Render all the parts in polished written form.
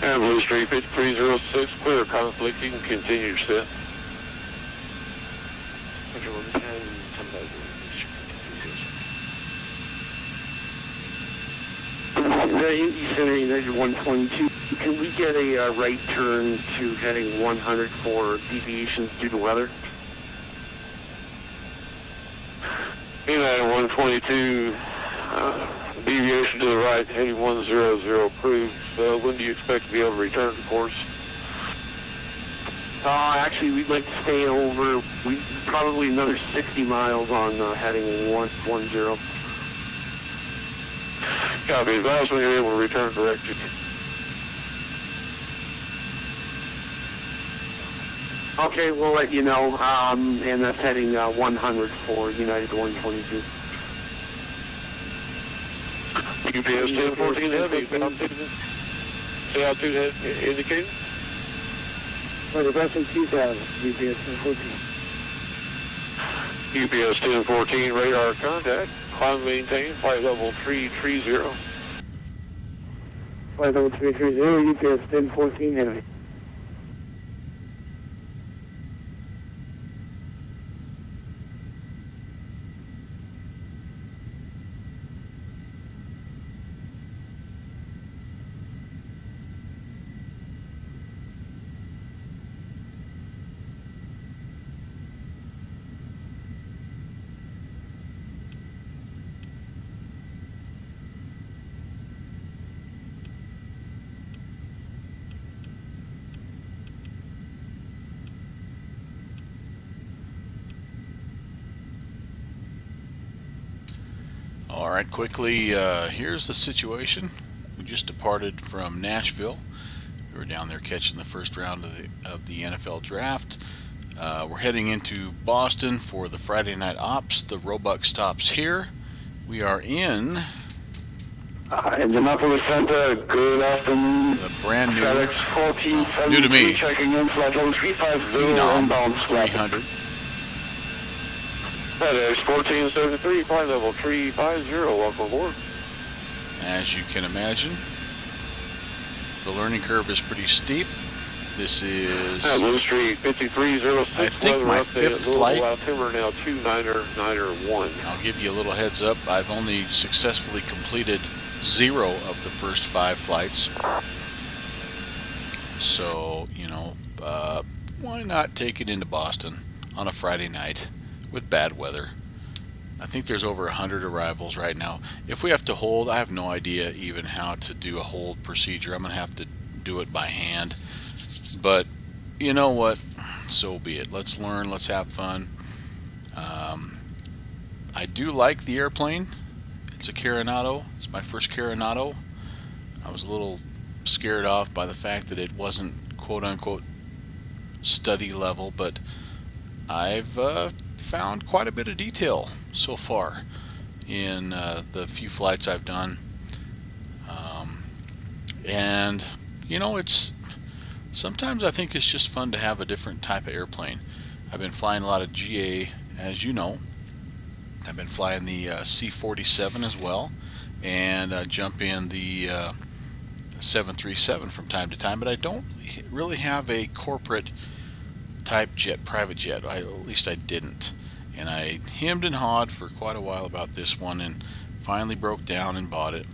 And Blue Street 5306, clear conflicting, continue set. Roger, 110, 10,000. You said United 122. Can we get a right turn to heading 100 for deviations due to weather? United 122, deviation to the right, heading 100 approved. When do you expect to be able to return to course? Actually, we'd like to stay over, probably another 60 miles on heading 110. Copy. Advise when you're able to return directly. Okay, we'll let you know, and that's heading 100 for United 122. UPS 1014 heavy, say altitude indicated? For the Western 2000, UPS 1014. UPS 1014, radar contact, climb maintain, flight level 330. Flight level 330, UPS 1014 heavy. Alright, quickly, here's the situation. We just departed from Nashville. We were down there catching the first round of the NFL draft. We're heading into Boston for the Friday night ops. The ROBUC stops here. We are in Indianapolis Center, good afternoon. the brand new, FedEx 1473, new to me, checking in, flight level 350, Phenom inbound 300. FedEx 1473, flight level 350, welcome aboard. As you can imagine, the learning curve is pretty steep. This is, Blue Street 5306, I think, my fifth flight. Altimeter now 29991. I'll give you a little heads up. I've only successfully completed 0 of the first 5 flights. So, you know, why not take it into Boston on a Friday night with bad weather? I think there's over 100 arrivals right now. If we have to hold, I have no idea even how to do a hold procedure. I'm going to have to do it by hand. But you know what? So be it. Let's learn. Let's have fun. I do like the airplane. It's a Carinado. It's my first Carinado. I was a little scared off by the fact that it wasn't quote-unquote study level, but I've found quite a bit of detail so far in the few flights I've done. And you know, sometimes I think it's just fun to have a different type of airplane. I've been flying a lot of GA, as you know. I've been flying the C-47 as well, and jump in the 737 from time to time, but I don't really have a corporate type jet, private jet. At least I didn't. And I hemmed and hawed for quite a while about this one, and finally broke down and bought it.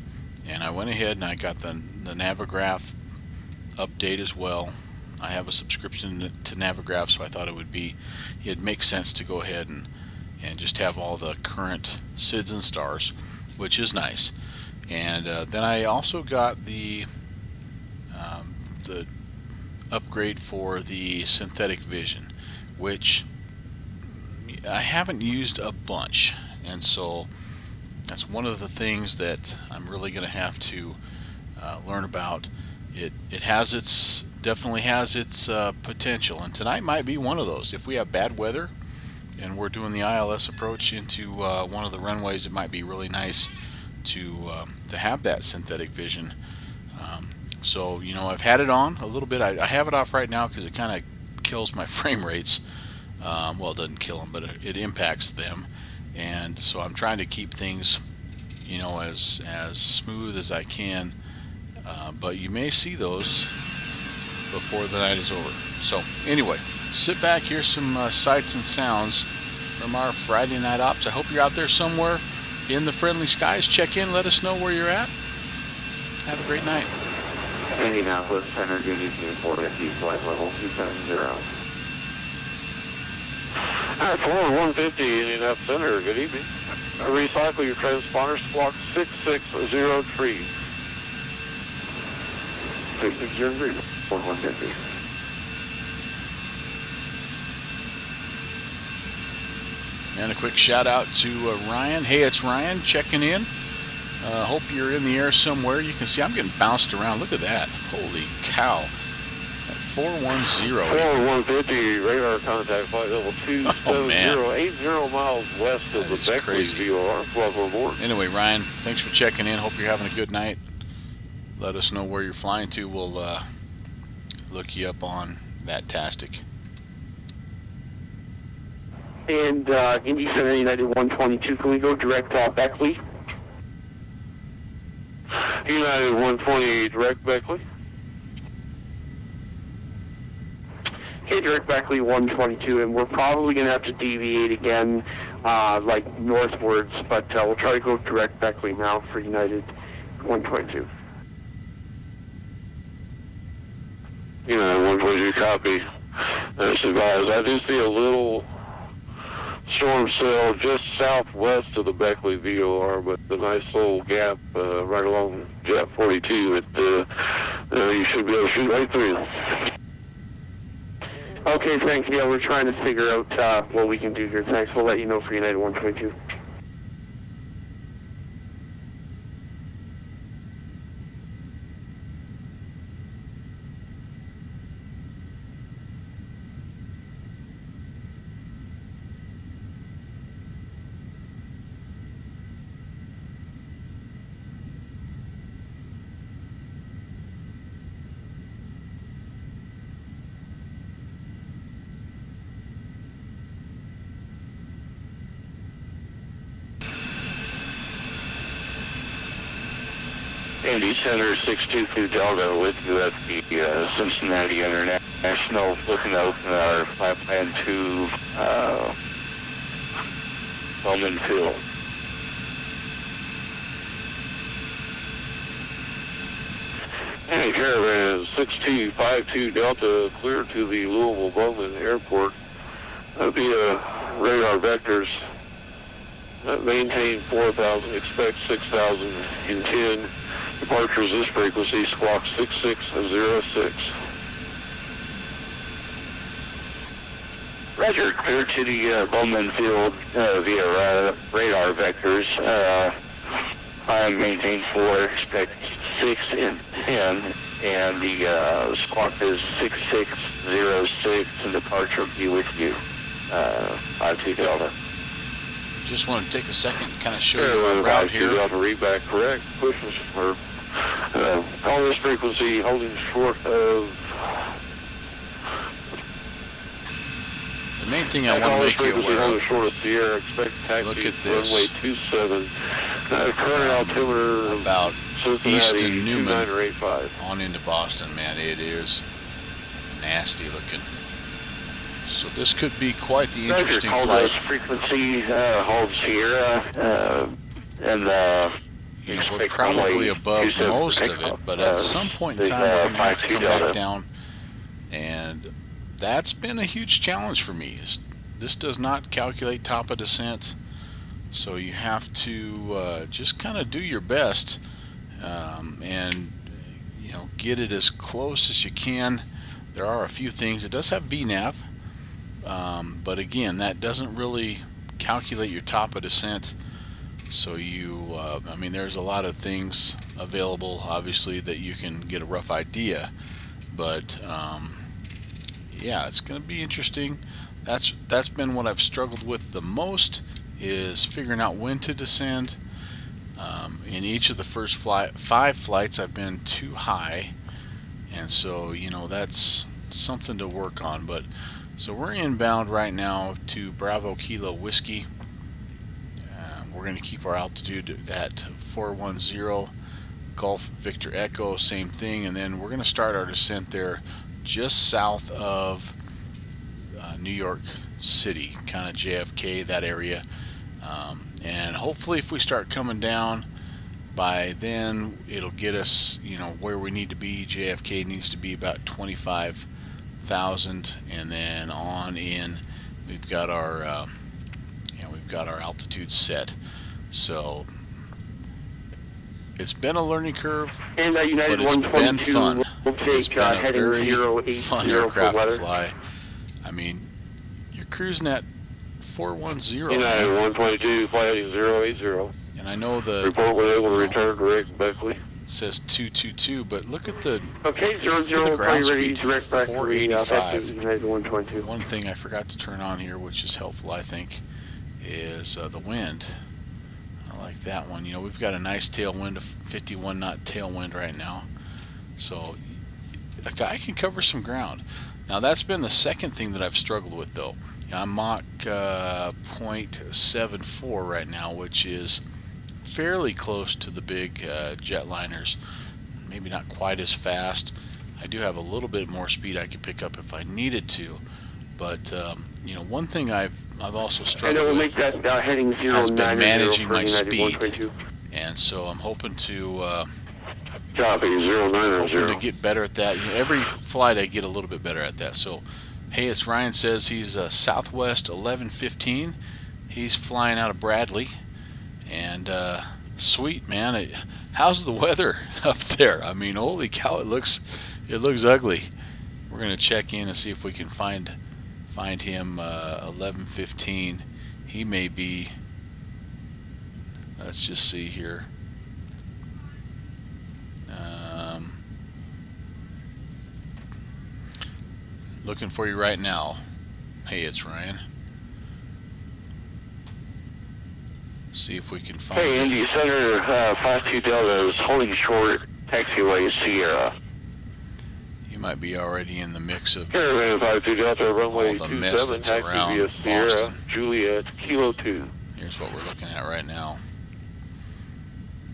And I went ahead and I got the Navigraph update as well. I have a subscription to Navigraph, so I thought it'd make sense to go ahead and just have all the current SIDS and stars, which is nice. And then I also got the upgrade for the synthetic vision, which I haven't used a bunch, and so that's one of the things that I'm really going to have to learn about. It definitely has its potential, and tonight might be one of those. If we have bad weather and we're doing the ILS approach into one of the runways, it might be really nice to have that synthetic vision. So you know, I've had it on a little bit. I have it off right now because it kind of kills my frame rates. Well, it doesn't kill them, but it impacts them, and so I'm trying to keep things, you know, as smooth as I can. But you may see those before the night is over. So anyway, sit back, hear some sights and sounds from our Friday night ops. I hope you're out there somewhere in the friendly skies. Check in, let us know where you're at. Have a great night. Indianapolis Center, good evening, 450, flight level 270. Forward 150, Indianapolis Center, good evening. Recycle your transponder, squawk 6603. 6603, forward 150. And a quick shout out to Ryan. Hey, it's Ryan checking in. Hope you're in the air somewhere. You can see I'm getting bounced around. Look at that. Holy cow. At 410. Forward 150, radar contact flight level 270, 80 miles west of the Beckley VOR. Welcome aboard. Anyway, Ryan, thanks for checking in. Hope you're having a good night. Let us know where you're flying to. We'll look you up on that Tastic. And Indy Center United 122, can we go direct Beckley? United 120, direct Beckley. Okay, direct Beckley 122, and we're probably going to have to deviate again, like northwards, but we'll try to go direct Beckley now for United 122. United 122, copy. That's advised. I do see a little storm cell just southwest of the Beckley VOR, but the nice little gap right along Jet 42. You should be able to shoot right through. Okay, thanks. Yeah, we're trying to figure out what we can do here. Thanks. We'll let you know for United 122. Indy Center 622 Delta with you at the Cincinnati International, looking to open our flight plan to Bowman Field. Hey, Caravan 6252 Delta, clear to the Louisville Bowman Airport. That'll be radar vectors. Maintain 4,000, expect 6,010. Departures this frequency, squawk 6606. Roger, clear to the Bowman Field via radar vectors. I maintain 4, expect 6 and 10, and the squawk is 6606, and departure will be with you, 52 Delta. Just want to take a second and kind of show you our route here. Delta, read back correct. Push or call this frequency holding short of. The main thing I want to make you aware holding of. short of Sierra. Expect taxi. Look at this. Runway 27. Current altimeter about east of Newman 2985. on into Boston. Man, it is nasty looking. So this could be quite the interesting flight. Frequency holds Sierra, and you know, we're probably above most of it, but at some point in time we're going to have to come back down, and that's been a huge challenge for me. This does not calculate top of descent, so you have to just kind of do your best and get it as close as you can. There are a few things. It does have VNAV. But again, that doesn't really calculate your top of descent. So there's a lot of things available, obviously, that you can get a rough idea. But yeah, it's going to be interesting. That's been what I've struggled with the most, is figuring out when to descend. In each of the first 5 flights, I've been too high, and so that's something to work on. But so we're inbound right now to Bravo Kilo Whiskey. We're going to keep our altitude at 410. Golf Victor Echo, same thing, and then we're going to start our descent there just south of New York City, kind of JFK, that area. And hopefully if we start coming down, by then it'll get us, where we need to be. JFK needs to be about 25,000, and then on in we've got our altitude set. So it's been a learning curve, And United but it's been 122 fun. will It's take been a heading very 080 fun for aircraft to weather. fly. I mean, you're cruising at 410, United man. 122, flight 080. And I know the Report we're able to return direct Beckley. says 222, but look at the Okay, 00, Look at the ground ready, speed, direct back to 485. United 122. one thing I forgot to turn on here, which is helpful, I think, is the wind. I like that one. We've got a nice tailwind, a 51 knot tailwind right now, so a guy can cover some ground. Now that's been the second thing that I've struggled with, though. I'm Mach 0.74 right now, which is fairly close to the big jetliners. Maybe not quite as fast. I do have a little bit more speed I could pick up if I needed to, but one thing I've also And it struggled will with make that heading 090 has been managing for my United speed, 122. and so I'm hoping to Copy, 090. get better at that. Every flight I get a little bit better at that. So, hey, it's Ryan. Says he's Southwest 1115. He's flying out of Bradley, and sweet, man. How's the weather up there? I mean, holy cow, it looks ugly. We're gonna check in and see if we can find him 1115. He may be. Let's just see here. Looking for you right now. Hey, it's Ryan. See if we can find Hey, you. Indy Center 52 Delta is holding short taxiway Sierra. You might be already in the mix of Caravan 52 Delta, runway all the mess 27, that's taxi around via Sierra, Boston. Juliet, Kilo 2. Here's what we're looking at right now.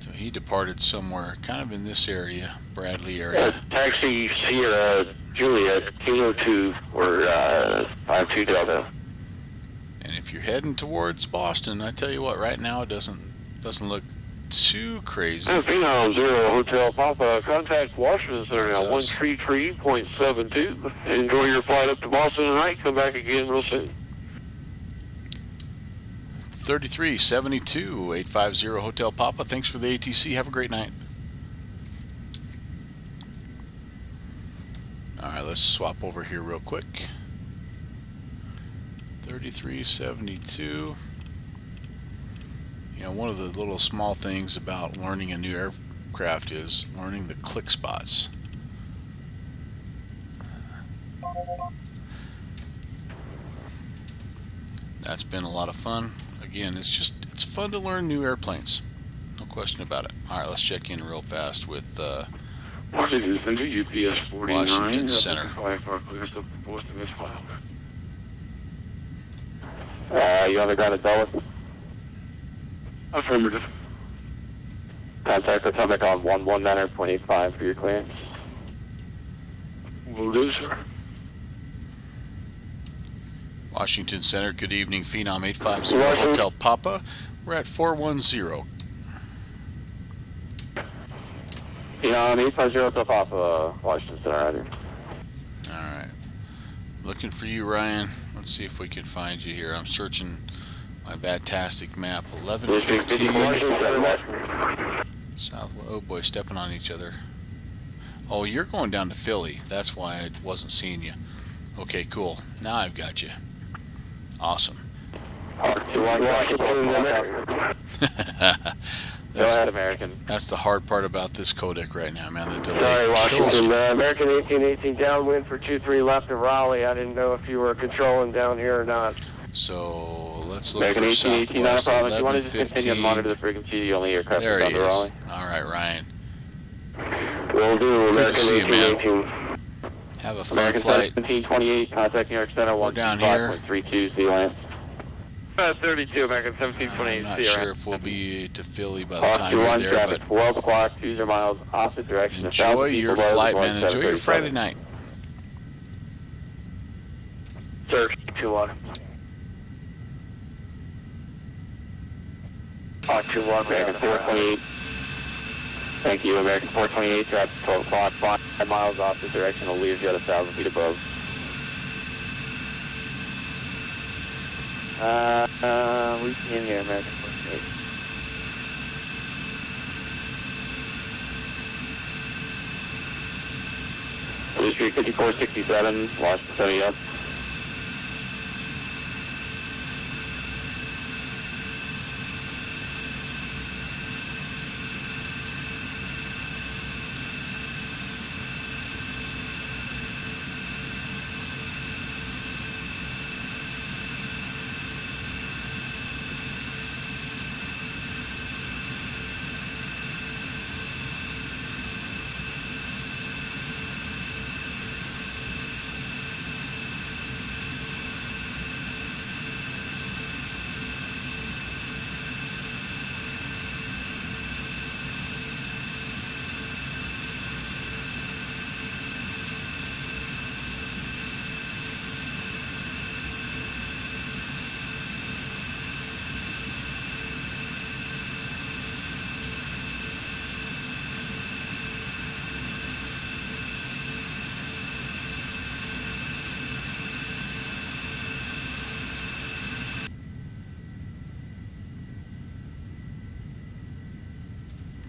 So he departed somewhere kind of in this area, Bradley area. Taxi Sierra, Juliet, Kilo 2, or 52 Delta. And if you're heading towards Boston, I tell you what, right now it doesn't look too crazy. And Phenom 0 Hotel Papa, contact Washington Center That's now, us. 133.72. Enjoy your flight up to Boston tonight. Come back again real soon. 3372 850 Hotel Papa. Thanks for the ATC. Have a great night. Alright, let's swap over here real quick. 3372. One of the little small things about learning a new aircraft is learning the click spots. That's been a lot of fun. Again, it's fun to learn new airplanes. No question about it. Alright, let's check in real fast with Washington Center, UPS 49. Washington Center. You on the ground at Dulles? Affirmative. Contact Atomic on 119.85 for your clearance. Will do, sir. Washington Center. Good evening, Phenom 850 Hotel Papa. We're at 410. Phenom 850 Hotel Papa, Washington Center, right here. Alright. Looking for you, Ryan. Let's see if we can find you here. I'm searching my Badtastic map. 1115 South. Oh boy, stepping on each other. Oh, you're going down to Philly. That's why I wasn't seeing you. Okay, cool. Now I've got you. Awesome. American. That's the hard part about this codec right now, man. The delay Sorry, kills Washington. you. American 1818 downwind for 23 left of Raleigh. I didn't know if you were controlling down here or not. So let's look American for 1818, not a Southwest problem. If you want to just continue to 1115. monitor the frequency, the only aircraft There is he out of is. Raleigh. All right, Ryan. Will do, Good to American see you, man. 1818. Have a fun American flight. 1728, contact New York Center, We're down here. 125.32, see you last. 32, American 1728. I'm not sure if we'll be to Philly by the Fox time you're 21, there, traffic but 12 o'clock, 200 miles, opposite direction. enjoy your flight, man. Enjoy your Friday night. Sir, 2-1. 2-1. American 428. Thank you, American 428. Traffic 12 o'clock, 5 miles off the direction of Learjet, 1,000 feet above. We see in here, American 428. Blue Street 5467, Washington 70 up.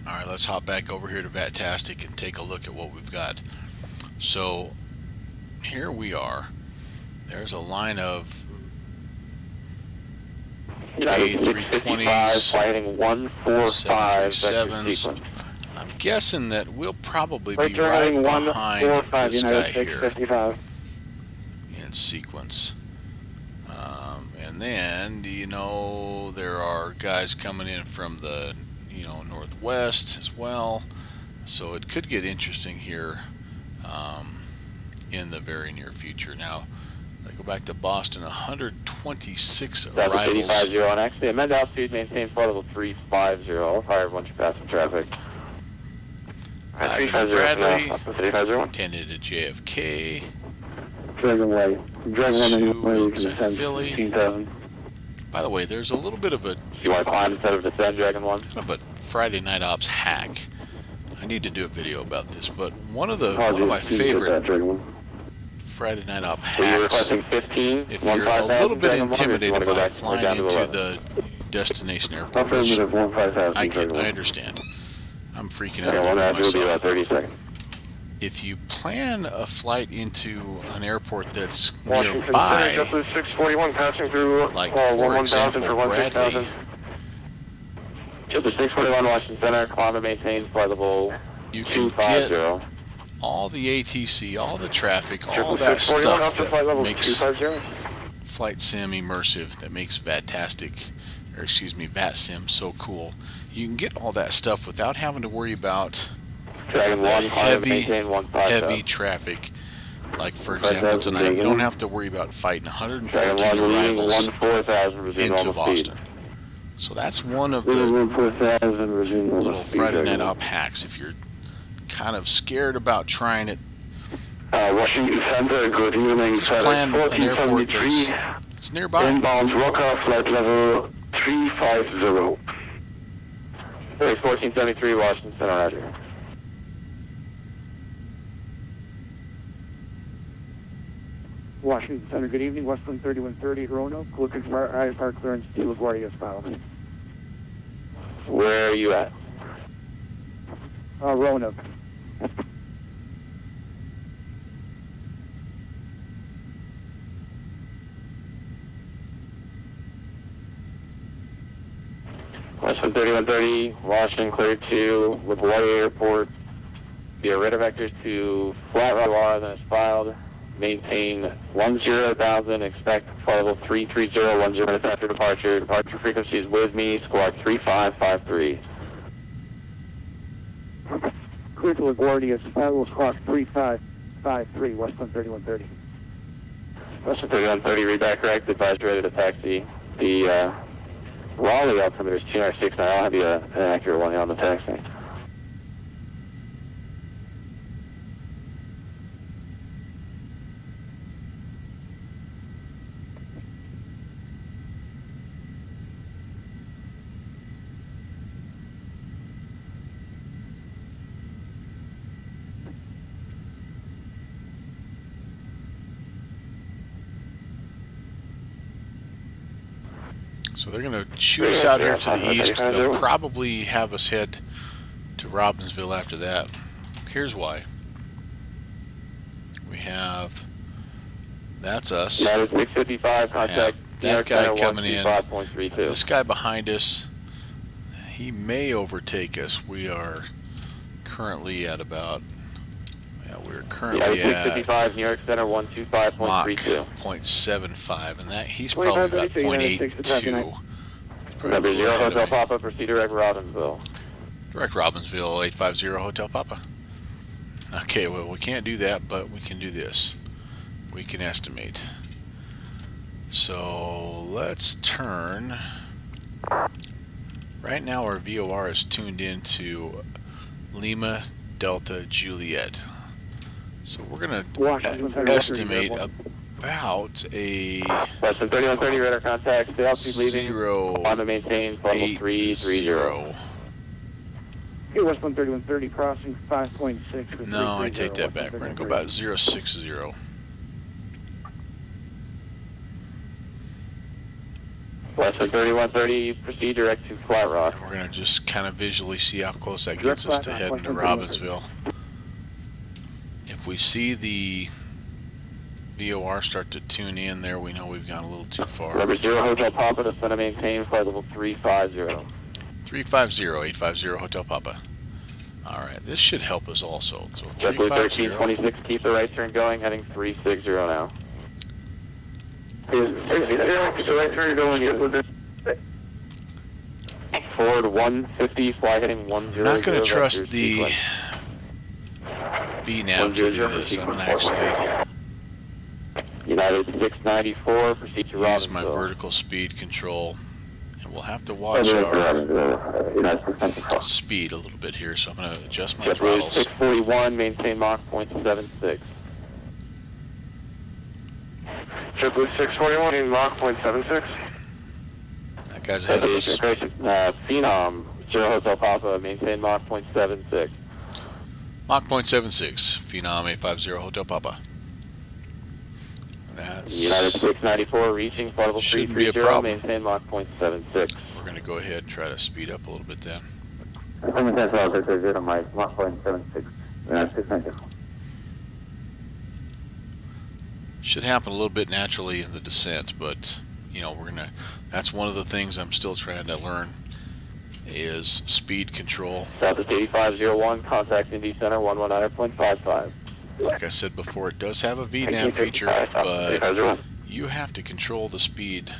Alright, let's hop back over here to Vatastic and take a look at what we've got. So here we are. There's a line of A320s, fighting 145, 737s. I'm guessing that we'll probably be right behind this guy here in sequence. And then, you know, there are guys coming in from the northwest as well, so it could get interesting here in the very near future. Now, I go back to Boston, 126 arrivals. And actually, amend altitude, maintain flight level 350. I'll fire a bunch of passing traffic. 5 Bradley, attended to JFK, Dragon Way. Dragon Way to Philly. 15,000. By the way, there's a little bit of a You want to climb instead of descend, Dragon 1? kind of a Friday Night Ops hack. I need to do a video about this, but one of my favorite Friday Night Op hacks, if you're a little bit intimidated by flying into the destination airport, which I understand. I'm freaking out a little bit myself. 30 seconds. If you plan a flight into an airport that's Washington nearby, City, 641 passing through like for example Bradley, Chilter 641 Washington Center, climb and maintain flight level you can get 250. all the ATC, all the traffic, all that stuff that makes Flight Sim immersive, that makes VATSIM so cool. You can get all that stuff without having to worry about Dragon the 1, heavy traffic. Like for example tonight, we don't have to worry about fighting 114 arrivals into Boston. So that's one of the little Friday Night Op hacks if you're kind of scared about trying it. Washington Center, good evening. Just plan an airport that's nearby. Inbound Rocker, flight level 350. 1473 Washington Center, Roger. Washington Center, good evening. Westland 3130 at Roanoke. Looking for IFR clearance to LaGuardia Style. Where are you at? Roanoke. Westland 3130, Washington cleared to LaGuardia Airport. Via radar vectors to flat radar, then it's filed. Maintain 10,000, expect flight level 33010 minutes after departure. Departure frequency is with me, squawk 3553. Clear to LaGuardia, level squawk 3553, Westland 3130. Westland 3130, read back correct, advise ready to taxi. The Raleigh altimeter is 269, I'll have you an accurate one on the taxi. So they're going to shoot us out here to the east. They'll probably have us head to Robbinsville after that. Here's why. We have, that's us. That is 655, contact that guy coming in. 125.32. This guy behind us, he may overtake us. We are currently at about, we're currently at 655, New York Center, Mach 125.32. 0.75, and that he's probably about 0.82. Number 0 Hotel Papa, proceed direct Robbinsville. Direct Robbinsville, 850 Hotel Papa. Okay, well, we can't do that, but we can do this. We can estimate. So let's turn. Right now our VOR is tuned into Lima Delta Juliet. So we're going to estimate about a Western 3130 radar contact. Stay altitude leaving. On the maintain level 330. Hey, West 3130 crossing 5.6. No, I take that back. We're going to go about 060. Western 3130, proceed direct to Flat Rock. We're going to just kind of visually see how close that gets us to heading to Robbinsville. If we see the VOR start to tune in there, we know we've gone a little too far. Number 0 Hotel Papa, descend and maintain flight level 350. 350, 850 Hotel Papa. Alright, this should help us also. So JetBlue 350. 1326, keep the right turn going, heading 360 now. So right turn going with this. Forward 150, fly heading 100. I'm not going to trust the VNAV to do this. I'm going to actually United 694, proceed to Robbinsville. use my vertical speed control. And we'll have to watch our speed a little bit here, so I'm going to adjust my throttles. 641, maintain Mach 0.76. JetBlue 641, Mach 0.76. That guy's ahead of us. Phenom, 0 Hotel Papa, maintain Mach 0.76. Mach 0.76, Phenom 850 Hotel Papa. That's United 694, reaching flight level shouldn't be a 330, problem. maintain Mach 0.76. We're going to go ahead and try to speed up a little bit then. Mach 0.76. Should happen a little bit naturally in the descent, but you know, we're gonna. That's one of the things I'm still trying to learn is speed control. Southwest 8501, contact Indy Center 119.55. Like I said before, it does have a VNAV feature, but you have to control the speed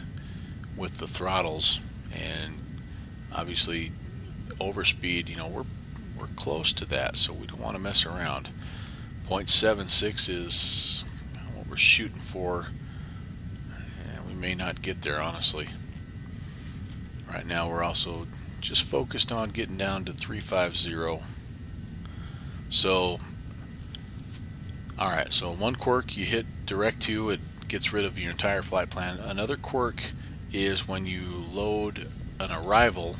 with the throttles, and obviously overspeed. You know, we're close to that, so we don't want to mess around. 0.76 is what we're shooting for, and we may not get there, honestly. Right now we're also just focused on getting down to 350. So alright, so one quirk, you hit direct to, it gets rid of your entire flight plan. Another quirk is when you load an arrival,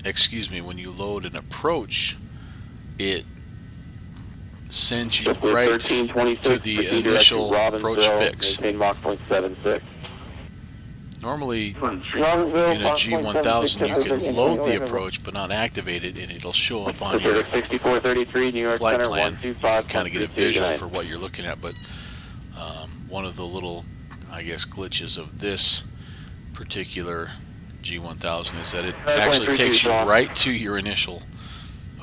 when you load an approach, it sends you right to the initial approach fix. Normally, in a G1000, you can load the approach but not activate it, and it'll show up on your flight plan. You can kind of get a visual for what you're looking at, but one of the little, I guess, glitches of this particular G1000 is that it actually takes you right to your initial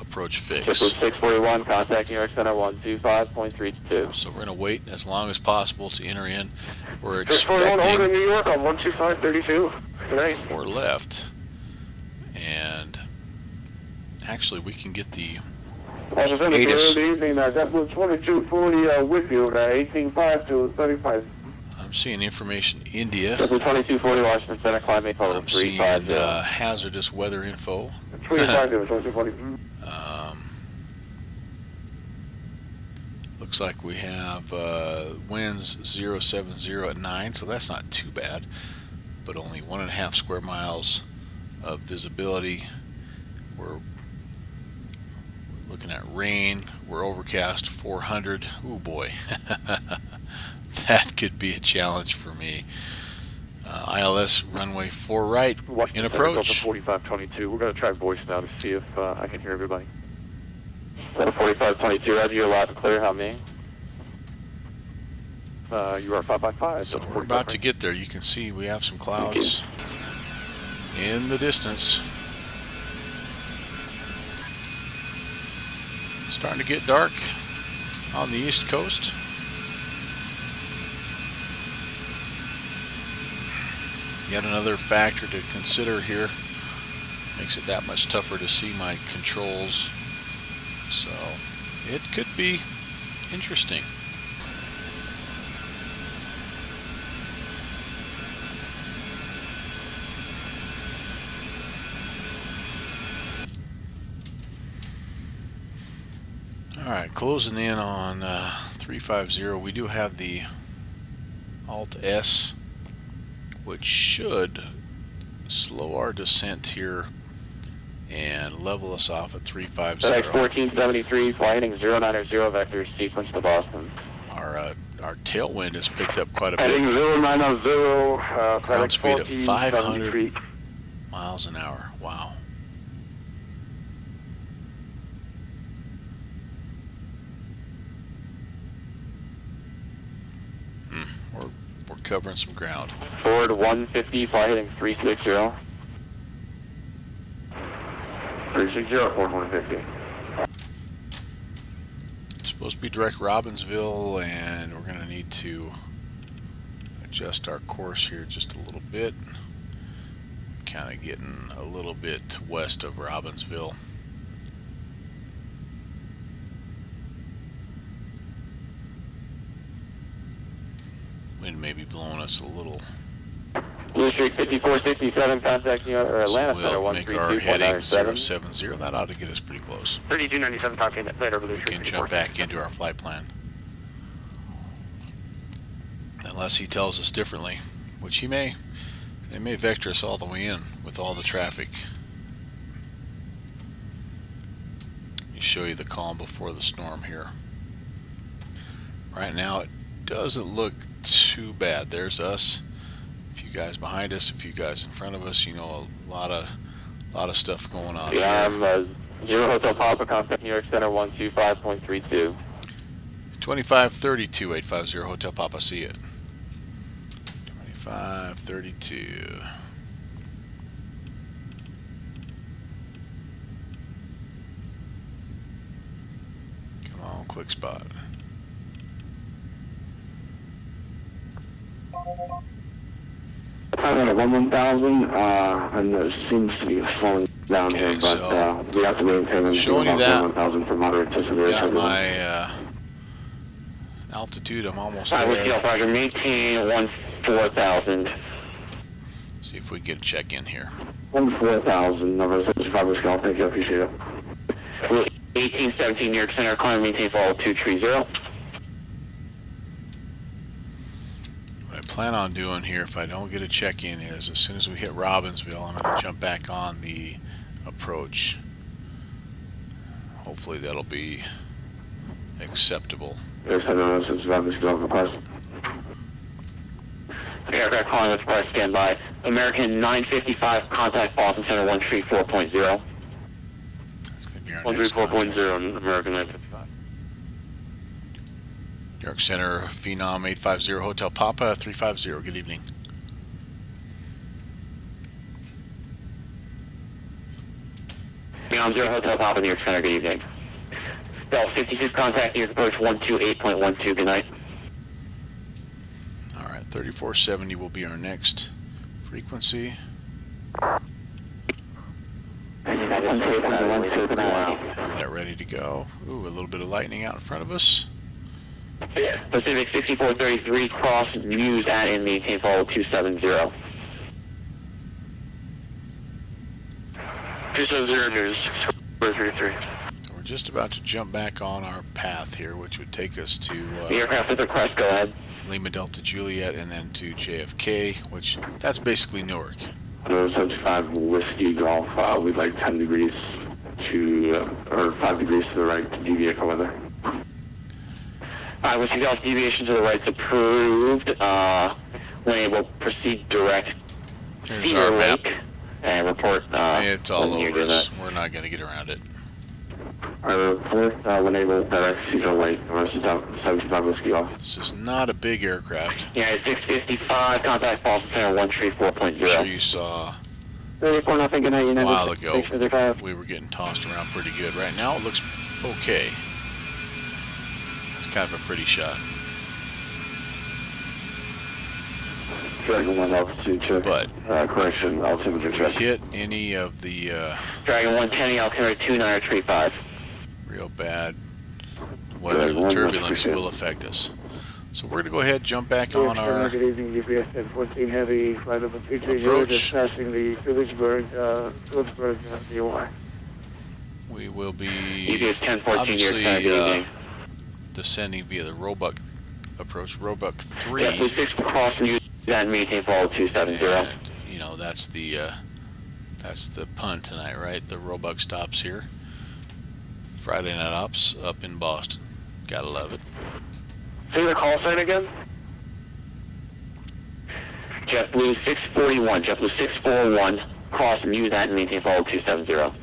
approach fix. 641, contact New York Center 125.32. So we're going to wait as long as possible to enter in. We're expecting New York on 125.32. four left, and actually we can get the ATIS. That was 2240 Whitfield, 185 to 35. I'm seeing information India. 2240 Washington Center, climate level I'm seeing 350. hazardous weather info. 2240. Looks like we have winds 070 at 9, so that's not too bad, but only 1.5 square miles of visibility. We're looking at rain. We're overcast 400. Oh boy, that could be a challenge for me. ILS runway 4 right in approach. 4522. We're going to try voice now to see if I can hear everybody. 4522, Roger, you're loud and clear. How many? You are 555. So we're about to get there. You can see we have some clouds in the distance. Starting to get dark on the East Coast. Yet another factor to consider here. Makes it that much tougher to see my controls. So it could be interesting. Alright, closing in on 350. We do have the Alt S, which should slow our descent here and level us off at 350. FedEx 1473, flying 090 vector sequence to Boston. Our tailwind has picked up quite a Heading bit. 090, Ground speed of 500 feet. miles an hour. Wow. We're covering some ground. Forward 150, fly heading 360. 360, forward 150. Supposed to be direct Robbinsville, and we're going to need to adjust our course here just a little bit. Kind of getting a little bit west of Robbinsville. Wind may be blowing us a little. Blue Streak 5467, contact New York, or Atlanta Center So we'll make our heading 132.97. 070. That ought to get us pretty close. 3297, contact later, Blue We Streak can jump back into our flight plan. Unless he tells us differently, which he may. They may vector us all the way in with all the traffic. Let me show you the calm before the storm here. Right now it doesn't look too bad. There's us, a few guys behind us, a few guys in front of us. You know, a lot of stuff going on. Yeah, Here. 0 Hotel Papa, contact New York Center 125.32. 2532 850 Hotel Papa, see it. 2532. Come on, click spot. I'm at 1000, and it seems to be slowing down Okay, here, but so we have to maintain showing you that. 1000 for moderate to severe Got turbulence. my altitude. I'm almost Whiskey there. Alpha, Roger, maintain 14,000. See if we get a check in here. 14,000, number 75 Whiskey Alpha, thank you, I appreciate it. 1817 New York Center, climb, maintain follow 230. What I plan on doing here, if I don't get a check-in, is as soon as we hit Robbinsville, I'm going to jump back on the approach. Hopefully that'll be acceptable. Aircraft 75 Whiskey Alpha, request. Aircraft calling with price standby. American 955, contact Boston Center 134.0. That's going to be our next contact. 134.0, American 955. New York Center, Phenom 850, Hotel Papa 350. Good evening. Phenom 0 Hotel Papa, New York Center, good evening. Bell 56, contact New York approach 128.12, good night. All right, 3470 will be our next frequency. Have that ready to go. Ooh, a little bit of lightning out in front of us. Pacific 6433, cross news at and maintain follow 270. 270 news, 6433. So we're just about to jump back on our path here, which would take us to The aircraft with the crest, go ahead. Lima Delta Juliet and then to JFK, which that's basically Newark. 75 Whiskey Golf, we'd like 10 degrees to, or 5 degrees to the right to deviate from weather. Whiskey Golf, deviation to the right's approved. When able, proceed direct. Here's Cedar our map. Lake, and report. It's all when you're over doing us. that. We're not going to get around it. I report when able, direct Cedar Lake, rest of 75 Whiskey off. This is not a big aircraft. Yeah, 655, contact Boston Center I'm sure 134.0. you saw 34, nothing, good night, a United. while ago Thanks for the call. we were getting tossed around pretty good. Right now it looks okay. It's kind of a pretty shot. Dragon 1 altitude check. But Correction, altimeter if we check. hit any of the Dragon 110, altimeter 2935. real bad weather, the turbulence will affect us. So we're going to go ahead and jump back on our Good evening, UPS 1014 Heavy, flight level 330, approach. just passing the Phillipsburg DOI. We will be UPS 1014, obviously good evening. descending via the ROBUC approach, ROBUC 3. Yeah, please 6 cross and use that maintain follow 270. And, you know, that's the pun tonight, right? The ROBUC stops here. Friday Night Ops up in Boston. Gotta love it. Say the call sign again. JetBlue 641, JetBlue 641, cross and use that and maintain follow 270.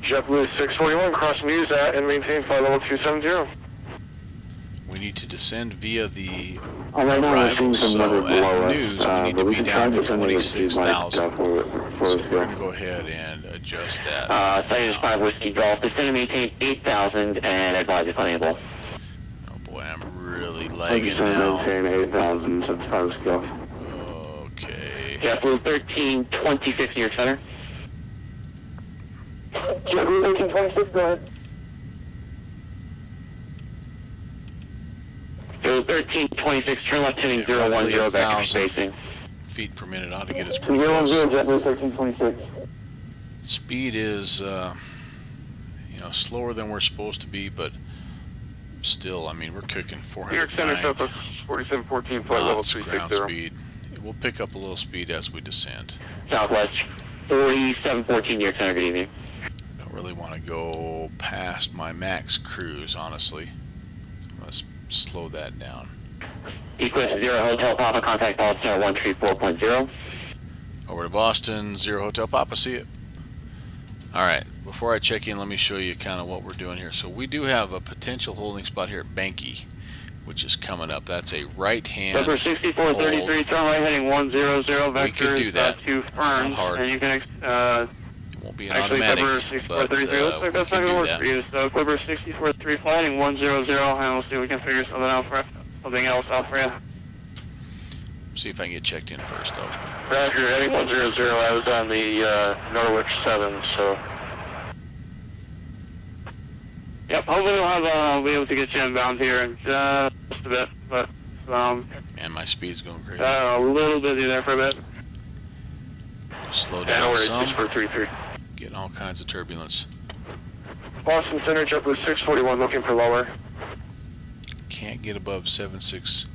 JetBlue 641, cross Muse at and maintain flight level 270. We need to descend via the Right now, we're seeing arrival, some weather so below at us, news we but need to we be can down try to to send it with 26,000. for So us, we're going to go ahead and adjust that. Citing 5 Whiskey Golf, descend and maintain 8,000 and advise if unable. Oh boy, I'm really lagging now. Maintain 8,000, 5 Whiskey Golf. Okay. JetBlue 1320 New York Center. JetBlue 1326, go ahead. So 1326, turn left heading Okay, roughly 010 back to 1,000 spacing. feet per minute ought to get us pretty 010, close. JetBlue 1326. Speed is, you know, slower than we're supposed to be, but still, I mean, we're cooking New York Center, 409 Southwest 4714, flight level knots ground 360. speed. We'll pick up a little speed as we descend. Southwest 4714 New York Center, good evening. Don't really want to go past my max cruise, honestly. So let's slow that down. Equus 0 Hotel Papa, contact Boston Center 134.0. Over to Boston, 0 Hotel Papa, see it. Alright, before I check in, let me show you kind of what we're doing here. So we do have a potential holding spot here at Banky, which is coming up. That's a right-hand Number 6433, turn right heading 100 vectors. We could do that. To It's not Ferns, hard. and you can, It won't be an actually, automatic, Clipper but 6433, looks like we that's can not going to do work that. for you. So Clipper 6433, fly heading 100, and we'll see if we can figure something out for something else out for you. See if I can get checked in first, though. Roger, heading 100, I was on the Norwich 7, so... Yep, hopefully we'll be able to get you inbound here in just a bit, but Man, my speed's going crazy. a little busy there for a bit. Slow And down we're some. 6433. Getting all kinds of turbulence. Boston Center, JetBlue 641, looking for lower. Can't get above 7.6,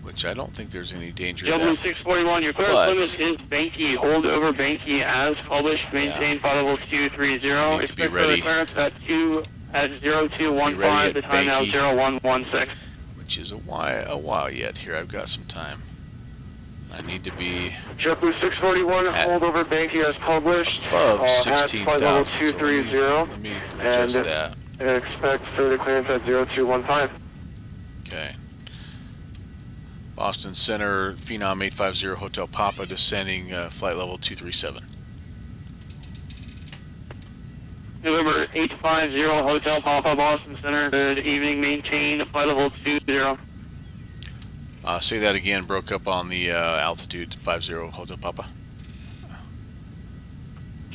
which I don't think there's any danger of JetBlue that. 641, your clearance But- limit is Banky. Hold over Banky as published. Maintain flight level 230. I need to be Expect further ready. clearance at 0215. ready The at time now Banky. 0116. Which is a while yet. Here, I've got some time. I need to be JetBlue 641, At- hold over Banky as published. above At flight level 16,000. So 230, let me adjust and- that. and expect further clearance at 0215. Okay. Boston Center, Phenom 850 Hotel Papa, descending flight level 237. November 850 Hotel Papa, Boston Center. Good evening. Maintain flight level 20. Say that again, broke up on the altitude 50 Hotel Papa.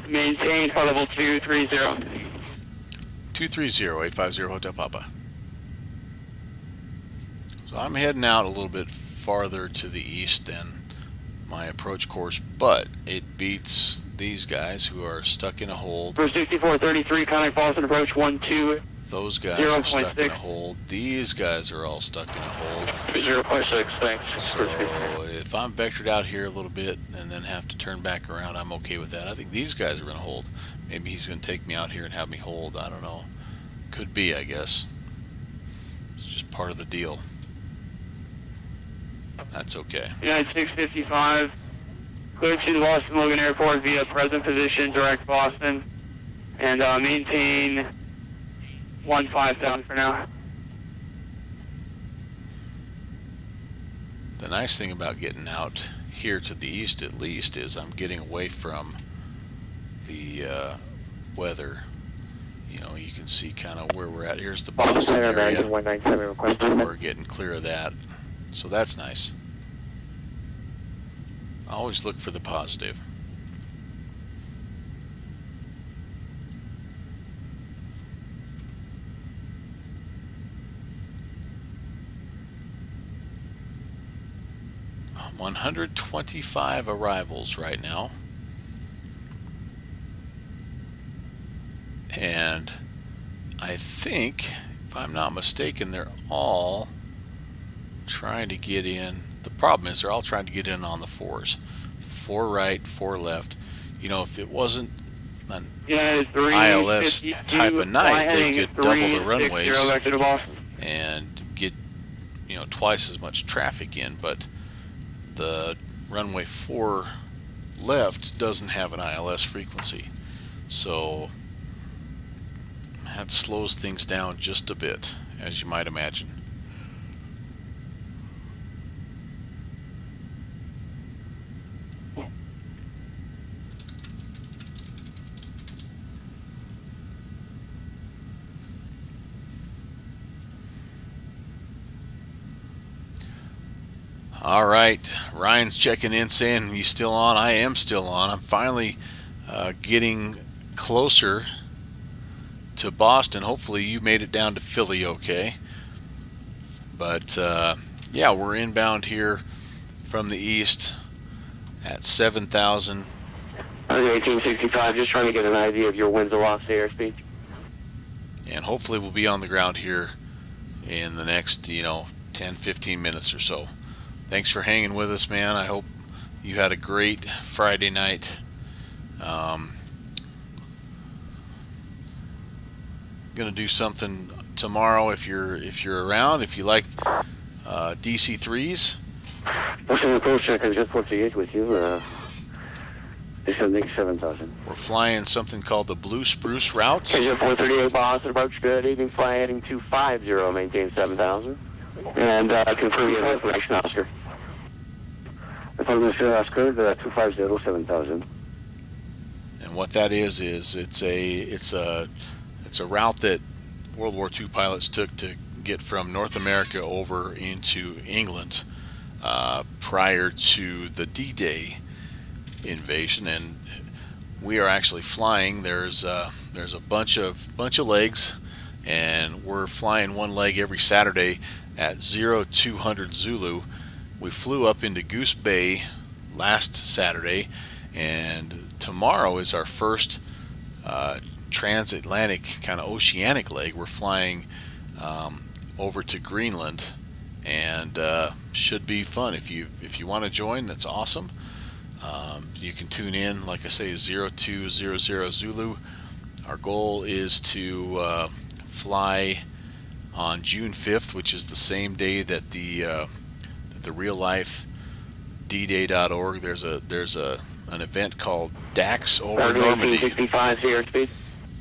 Maintain flight level 230. 230 850 Hotel Papa. So I'm heading out a little bit farther to the east than my approach course, but it beats these guys who are stuck in a hold. For 6433, contact Boston approach 12. Those guys are stuck in a 0.6. hold. These guys are all stuck in a hold. 0.6, thanks. So if I'm vectored out here a little bit and then have to turn back around, I'm okay with that. I think these guys are going to hold. Maybe he's going to take me out here and have me hold. I don't know. Could be, I guess. Let's part of the deal. That's okay. United 655, clear to the Boston Logan Airport via present position, direct Boston, and maintain 15,000 for now. The nice thing about getting out here to the east, at least, is I'm getting away from the weather. You know, you can see kind of where we're at. Here's the Boston area. 197 requesting. We're getting clear of that, so that's nice. I always look for the positive. – 125 arrivals right now, and I think, if I'm not mistaken, they're all trying to get in. The problem is they're all trying to get in on the fours. 4 right, 4 left. You know, if it wasn't an ILS type of night, they could double the runways and get, you know, twice as much traffic in. But the runway 4 left doesn't have an ILS frequency, so that slows things down just a bit, as you might imagine. All right, Ryan's checking in saying he's still on. I am still on. I'm finally getting closer to Boston. Hopefully you made it down to Philly okay. But yeah, we're inbound here from the east at 7,000. 1865, just trying to get an idea of your winds velocity airspeed. And hopefully we'll be on the ground here in the next, 10-15 minutes or so. Thanks for hanging with us, man. I hope you had a great Friday night. Gonna do something tomorrow if you're around. If you like DC3s. What's the approach check? I just 48 with you. Descending 7,000. We're flying something called the Blue Spruce route. Asia 438 Boston approach good. Evening fly heading 250, maintain 7,000. And confirm your information, Oscar. Information, Oscar, 250, 7,000. And what that is it's a route that World War II pilots took to get from North America over into England prior to the D-Day invasion, and we are actually flying. There's a bunch of legs, and we're flying one leg every Saturday at 0200 Zulu. We flew up into Goose Bay last Saturday, and tomorrow is our first transatlantic kind of oceanic leg. We're flying over to Greenland, and should be fun. If you want to join, that's awesome. You can tune in, like I say, 0200 Zulu. Our goal is to fly on June 5th, which is the same day that the real life dday.org, there's an event called DAX over Normandy,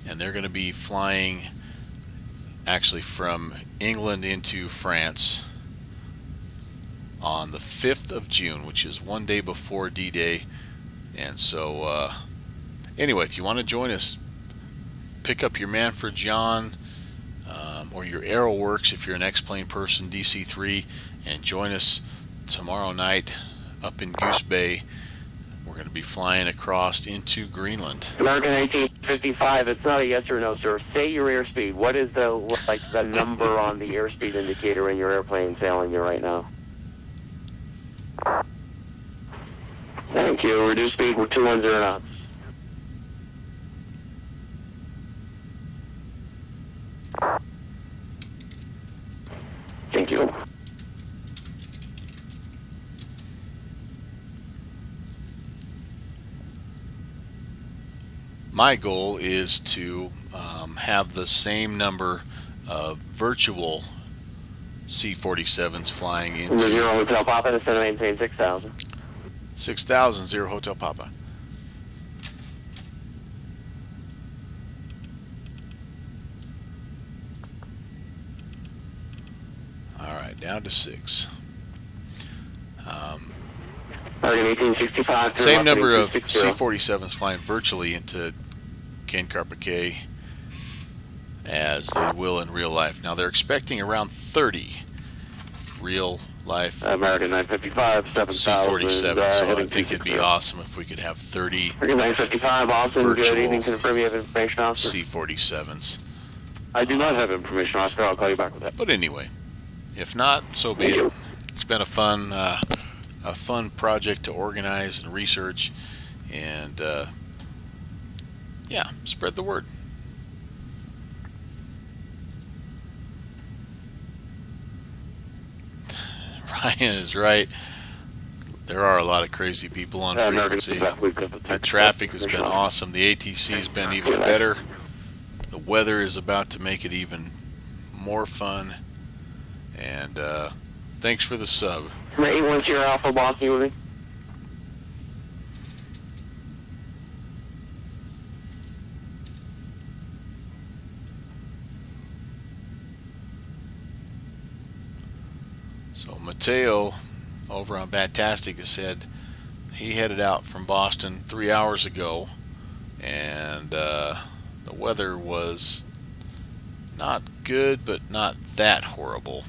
and they're going to be flying actually from England into France on the 5th of June, which is one day before D-Day. And so anyway, if you want to join us, pick up your Manfred John or your AeroWorks if you're an X-Plane person, DC3, and join us tomorrow night up in Goose Bay. We're going to be flying across into Greenland. American 1855, it's not a yes or no, sir. Say your airspeed. What is the number on the airspeed indicator in your airplane sailing you right now? Thank you. Reduce speed, we're 210 knots. Thank you. My goal is to have the same number of virtual C-47s flying The into 0 Hotel Papa, descend and maintain 6,000. 6,000, 0 Hotel Papa. Alright, down to 6. Target 1865. Same number of C-47s flying virtually into Ken Carpiquet as they will in real life. Now they're expecting around 30 real life American 955, 7,000. C-47, so I think it'd be awesome if we could have 30 American 955, Austin. Good evening. Confirm you have information, officer. C-47s. I do not have information, Oscar. I'll call you back with that. But anyway, if not, so be it. It's been a fun project to organize and research, and yeah, spread the word. Ryan is right. There are a lot of crazy people on frequency. That traffic has been awesome. The ATC has been even better. The weather is about to make it even more fun. And thanks for the sub. 810 Alpha, Boston, moving. So Mateo over on Batastic has said he headed out from Boston 3 hours ago, and the weather was not good, but not that horrible.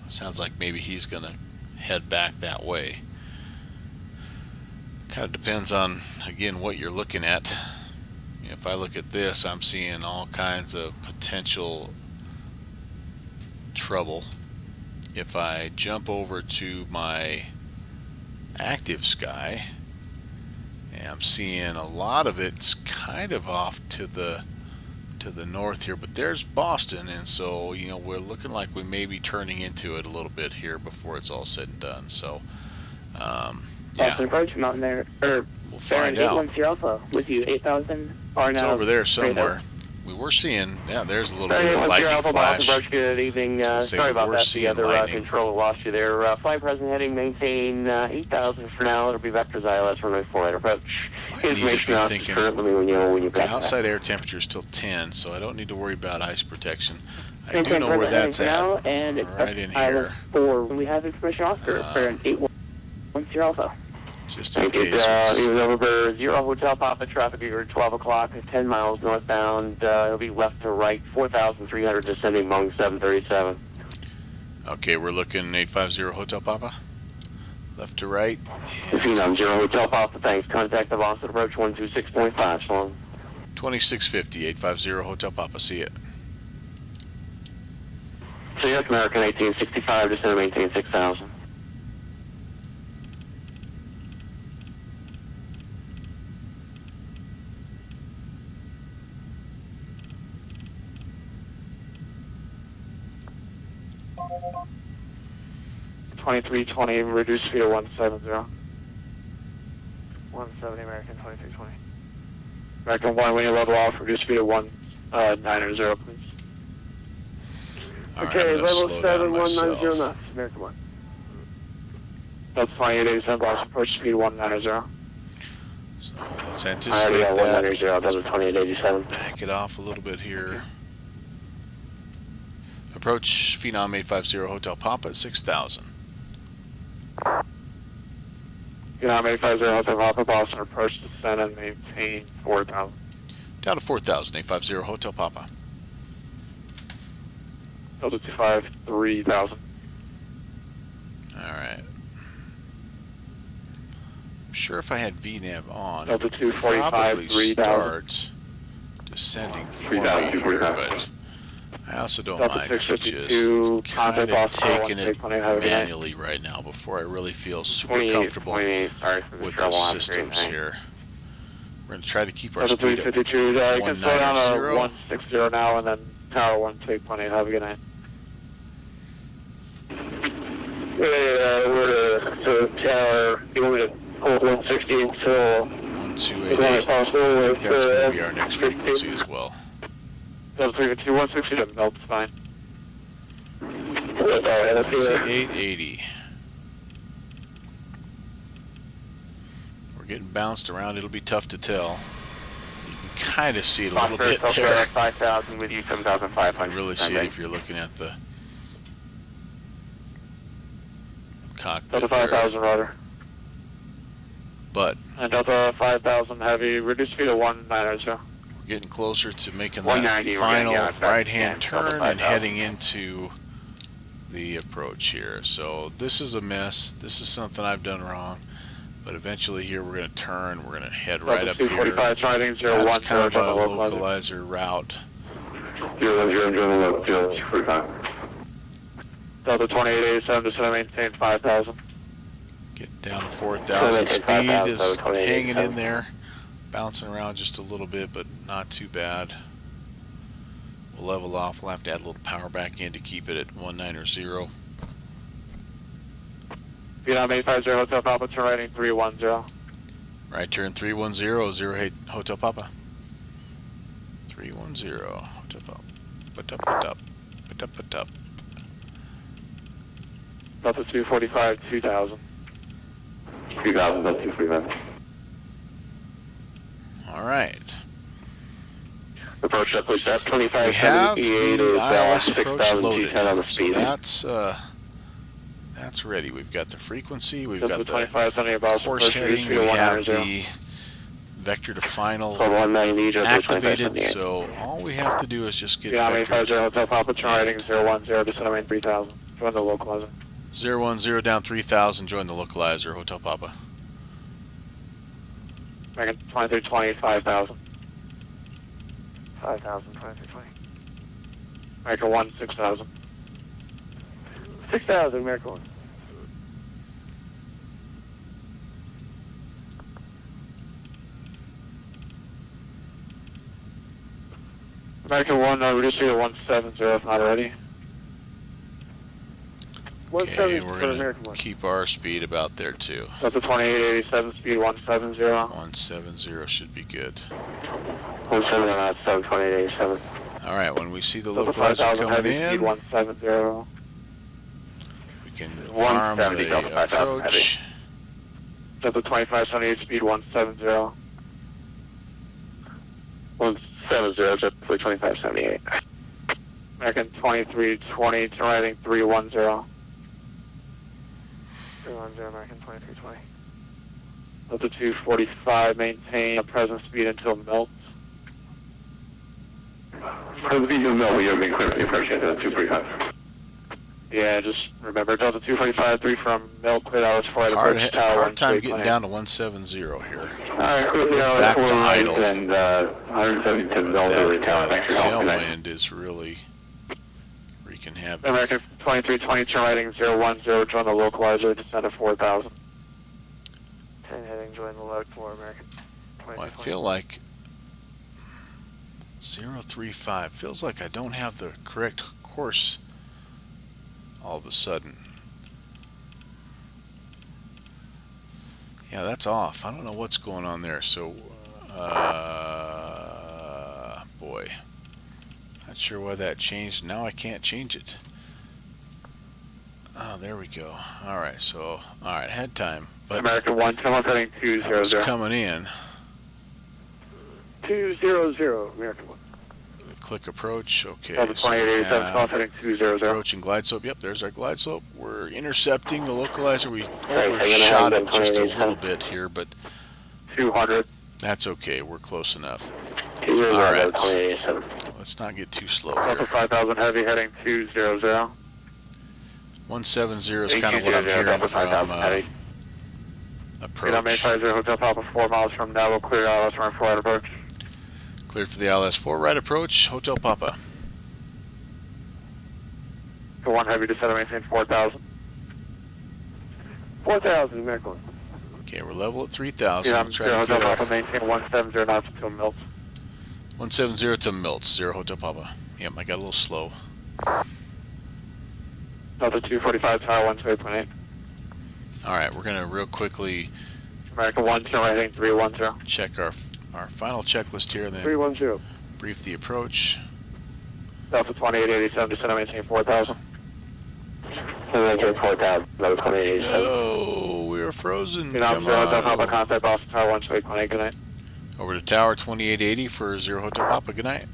Sounds like maybe he's gonna head back that way. Kind of depends on, again, what you're looking at. If I look at this, I'm seeing all kinds of potential trouble. If I jump over to my active sky, I'm seeing a lot of it's kind of off to the north here, but there's Boston, and so we're looking like we may be turning into it a little bit here before it's all said and done. So yeah, Boston approach, Mountain Air, we'll find out. 810 Alpha with you, 8,000. It's over there somewhere. We were seeing, yeah, there's a little bit of lightning flash. Good evening. Sorry about that. The other control lost you there. Flight present heading, maintain 8,000 for now. It'll be vectors ILS runway 4 approach. Information out currently when you the outside air temperature is still 10, so I don't need to worry about ice protection. I do know where that's at. And right in here. We have information, Oscar, for an 810 Alpha. Just in case. Over 0 Hotel Papa, traffic here at 12 o'clock, 10 miles northbound. It'll be left to right, 4,300 descending Boeing 737. Okay, we're looking 850 Hotel Papa. Left to right. Phenom 0 Hotel Papa, thanks. Contact the Boston approach 126.5, so long. 2650, 850 Hotel Papa, see it. So you're American 1865, descend and maintain 6,000. $2320, reduced speed of 170. 170 American 2320. American 1, when you level off, reduced speed of 190, please. Right, Okay, level 7190 knots, myself. American 1. That's 2887, Boston, approach speed 190. So let's anticipate that. 190, that's 2887. Back it off a little bit here. Approach Phenom 850 Hotel Papa at 6,000. Phenom 850 Hotel Papa, Boston, approach descend and maintain 4,000. Down to 4,000, 850 Hotel Papa. Delta 25, 3,000. Alright. I'm sure if I had VNAV on, Delta it would 245, probably 3,000. start descending for me 3,000, here, 3,000. but I also don't Delta mind 652, just kind of Boston, taking it manually right now before I really feel super comfortable with the systems here. We're going to try to keep our Delta speed at 352, you can slow down to 190. 160 now, and then tower 1, take plenty. Have a good night. We're to tower, you want me to hold 160 until 1288. I think that's going to be our next frequency as well. Delta 352, 160, that's fine. 2880. We're getting bounced around. It'll be tough to tell. You can kind of see it a little bit there. 5,000 with you, 7,500. You can really see it if you're looking at the cockpit Delta there. 5,000 rudder. But And Delta 5,000 heavy, reduce speed to 190. we're getting closer to making 190, that we're final gonna get right-hand back, turn Delta and 5,000. heading into the approach here. So this is a mess. This is something I've done wrong. But eventually here we're going to turn. We're going to head right up here. 245, starting That's 01, kind of a localizer. localizer route. 245. Delta 2887, just to maintain 5,000. Getting down to 4,000. Speed is hanging in there. Bouncing around just a little bit, but not too bad. We'll level off. We'll have to add a little power back in to keep it at 190. Phenom 850, Hotel Papa, turn right in 310. Right turn 310, 08 Hotel Papa. 310 Hotel Papa. Ba-tup. Delta 245, 2,000. 2,000, that's 245. All right. Approach checklist at 25. We have the ILS approach 6,000 loaded, on the so speed. that's ready. We've got the frequency, we've Delta got the 25, 70 about course heading, we have the vector to final 190, activated, so all we have to do is just get Phenom vector 850, Hotel Papa, turn right in 010, just to maintain 3,000. Join the localizer. 010 down 3,000, join the localizer, Hotel Papa. American 2320, 5,000. 5,000, 2320. American 1, 6,000. 6,000, American 1. American 1, reduce speed to 170 if not ready. Okay, we're going to keep our speed about there too. Delta 2887, speed 170. 170 should be good. 170 on 2887. All right, when we see the Delta localizer 5000, coming heavy, speed in, 170. we can arm 170, Delta the 5000 approach. Delta 2578, speed 170. 170, typically 2578. American 2320, turn right in 310. 310, American 2320. Delta 245, maintain a present speed until melt. For the vehicle, no, we are being clear for the approach at 245. Yeah, just remember Delta 245, 3 from melt, clear hours for the approach tower. Hard time getting down to 170 here. Alright, Back to idle. And 170 to Delta That tailwind is really wreaking havoc. American 2320, turn right in 010, join the localizer, descend to 4,000. 10 heading, join the load for American. Well, I feel like 035 feels like I don't have the correct course all of a sudden. Yeah, that's off. I don't know what's going on there. So, boy, not sure why that changed. Now I can't change it. Oh, there we go. All right, so had time, but American 1, come on, heading that was 200. coming in. 200, American 1. Click approach. Okay, Delta so we 2887, come on, have heading 200. approaching glide slope. Yep, there's our glide slope. We're intercepting the localizer. We overshot it just a little bit here, but 200. that's okay. We're close enough. All right. Let's not get too slow Delta here. 5000, heavy, heading 200. 170 is kind of what I'm hearing from Phenom approach. 850, Hotel Papa, 4 miles from now. We'll clear out. Let's run for right approach. Cleared for the ILS-4 right approach. Hotel Papa. For 1 heavy, descend and maintain 4,000. 4,000, American 1. Okay, we're level at 3,000. Yeah, We'll try to Hotel get our Papa, maintain 170 knots until melt. 170 to Milts, 0 Hotel Papa. Yep, I got a little slow. Delta 245, tower 128.8. All right, we're going to real quickly American 1, turn right heading 310. check our final checklist here, and then 310. brief the approach. Delta 2887, descend and maintain 4,000. maintain 4,000, level 28. Oh, we are frozen. Phenom Come 0 Hotel Papa, on. contact Boston Tower 128, good night. Over to Tower 2880 for 0 Hotel Papa. Good night.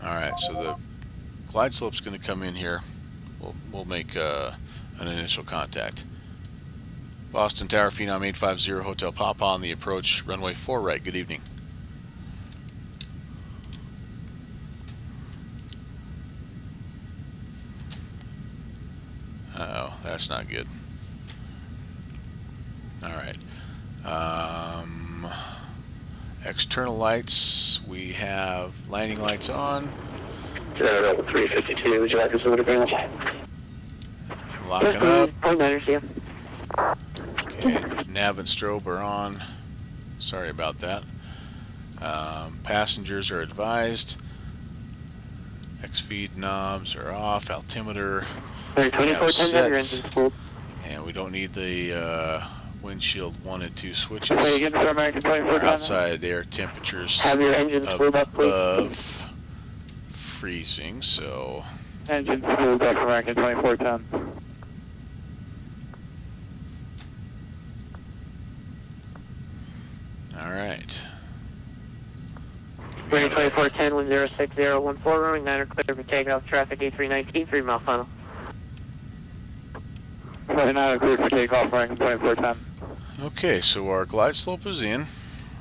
Alright, so the glide slope's going to come in here. We'll make an initial contact. Boston Tower, Phenom 850, Hotel Papa on the approach, runway 4 right. Good evening. Uh-oh, that's not good. Alright. External lights, we have landing lights on. 352, would you like us to advance? Locking up. Yeah. Okay, nav and strobe are on. Sorry about that. Passengers are advised. X-feed knobs are off. Altimeter we have set. And we don't need the windshield 1 and 2 switches. Our outside air temperatures above freezing, so Engine fuel back American 2410. alright. 2410, 106014, runway 9 clear for takeoff, traffic A319, 3 mile final. 29 clear for takeoff, American 2410. Okay, so our glide slope is in.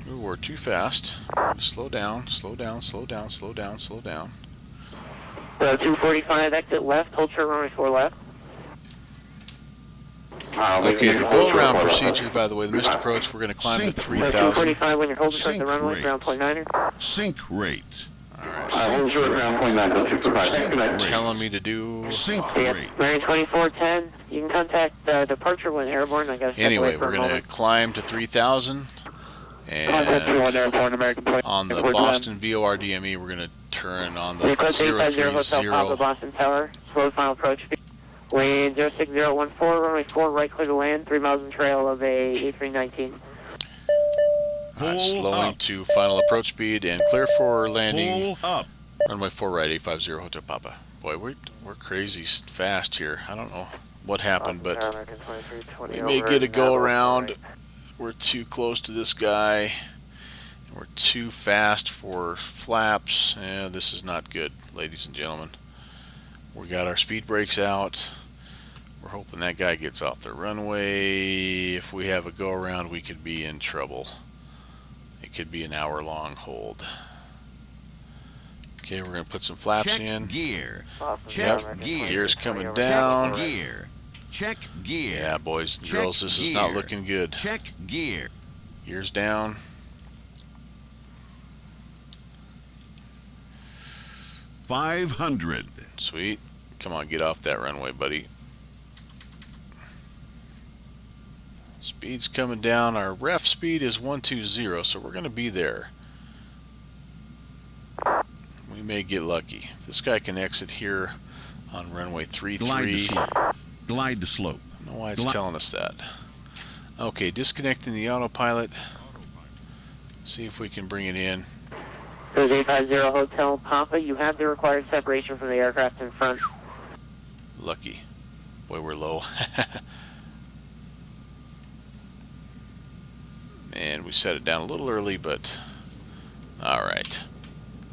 Ooh, we're too fast. We're going to slow down, slow down, slow down, slow down, slow down. 245, exit left, hold short runway 4 left. Okay, the go-around procedure, by the way, the missed approach, we're going to climb to 3,000. 245 when you're holding short the runway, ground point 9er. Sync rate. Alright. Hold short ground point 9er. Telling me to do... Sync Yeah, rate. Mary 2410, you can contact departure when airborne. I got to Anyway, we're going to climb to 3,000. Contact And 21 Airborne, American 2410. on the Boston VORDME, we're going to turn on the 030 Hotel Papa, 030. Boston Tower, slow final approach speed. Wind 06014, runway 4 right clear to land, 3 miles in trail of a A319. Alright, slowing to final approach speed and clear for landing. Pull up. Runway 4 right, 850 Hotel Papa. Boy, we're crazy fast here. I don't know what happened, but we may get a go around. We're too close to this guy. We're too fast for flaps. Yeah, this is not good, ladies and gentlemen. We got our speed brakes out. We're hoping that guy gets off the runway. If we have a go around, we could be in trouble. It could be an hour-long hold. Okay, we're going to put some flaps Check in. gear. Yep, Check gear. gear's coming down. Check gear. Check gear. Yeah, boys and Check girls, this is not gear. looking good. Check gear. Gear's down. 500. Sweet. Come on, get off that runway, buddy. Speed's coming down. Our ref speed is 120, so we're going to be there. We may get lucky. If this guy can exit here on runway 33. Glide to slope. I don't know why it's telling us that. Okay, disconnecting the autopilot. See if we can bring it in. There's 850 Hotel Papa, you have the required separation from the aircraft in front. Lucky. Boy, we're low. And we set it down a little early, but alright.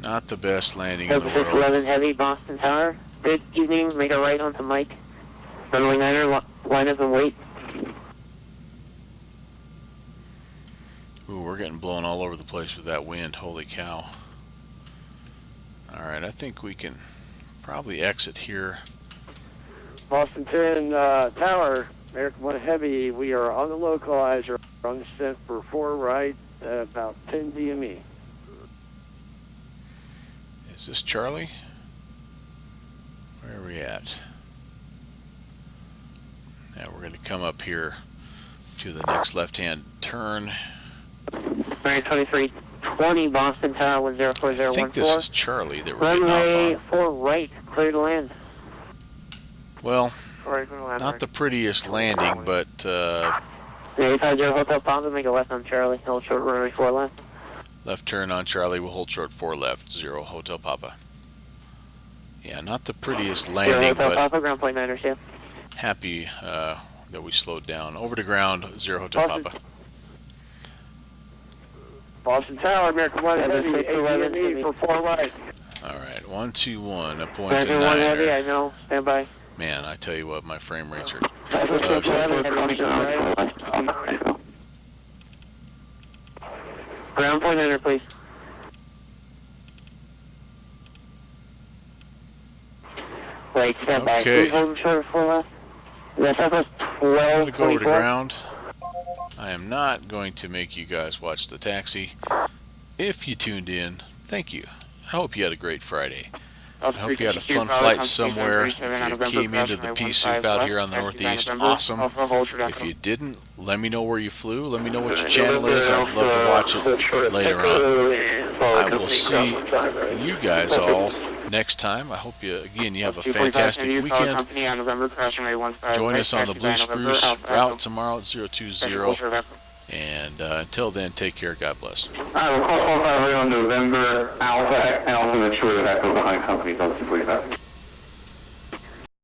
Not the best landing in the world. 11 Heavy, Boston Tower. Good evening, make a right onto Mike. Runway 9er, line up and wait. Ooh, we're getting blown all over the place with that wind. Holy cow. Alright, I think we can probably exit here. Boston 10 Tower, American 1 Heavy, we are on the localizer, on the set for 4 right, about 10 DME. Is this Charlie? Where are we at? Now we're going to come up here to the next left-hand turn. Mary 2320, Boston Tower, 1040414. I think this is Charlie that we're getting Runway off on. 4 right, clear to land. Well, not the prettiest landing, but 850 Hotel Papa, make a left on Charlie, hold short runway 4 left. left turn on Charlie, we'll hold short 4 left, 0 Hotel Papa. Yeah, not the prettiest landing, but ground point 9 yeah. happy that we slowed down. Over to ground, 0 Hotel Papa. Boston Tower, American 1 Heavy, APME for 4 right. All right, 121, a point to American 1 Heavy, I 9. know, stand by. Man, I tell you what, my frame rates are Ground point 9, please. Wait, stand by. Okay. Hold short of 4 left. That's Southwest I'm going to go over to 1224. ground. I am not going to make you guys watch the taxi. If you tuned in, thank you. I hope you had a great Friday. I hope you had a fun flight somewhere. If you came into the P soup out here on the Northeast, awesome. If you didn't, let me know where you flew. Let me know what your channel is. I'd love to watch it later on. I will see you guys all next time. I hope you have a fantastic weekend. Join us on the Blue Spruce route tomorrow at 020. And until then, take care. God bless. I will call on November Alpha, and I'll make sure that I go behind companies on 245.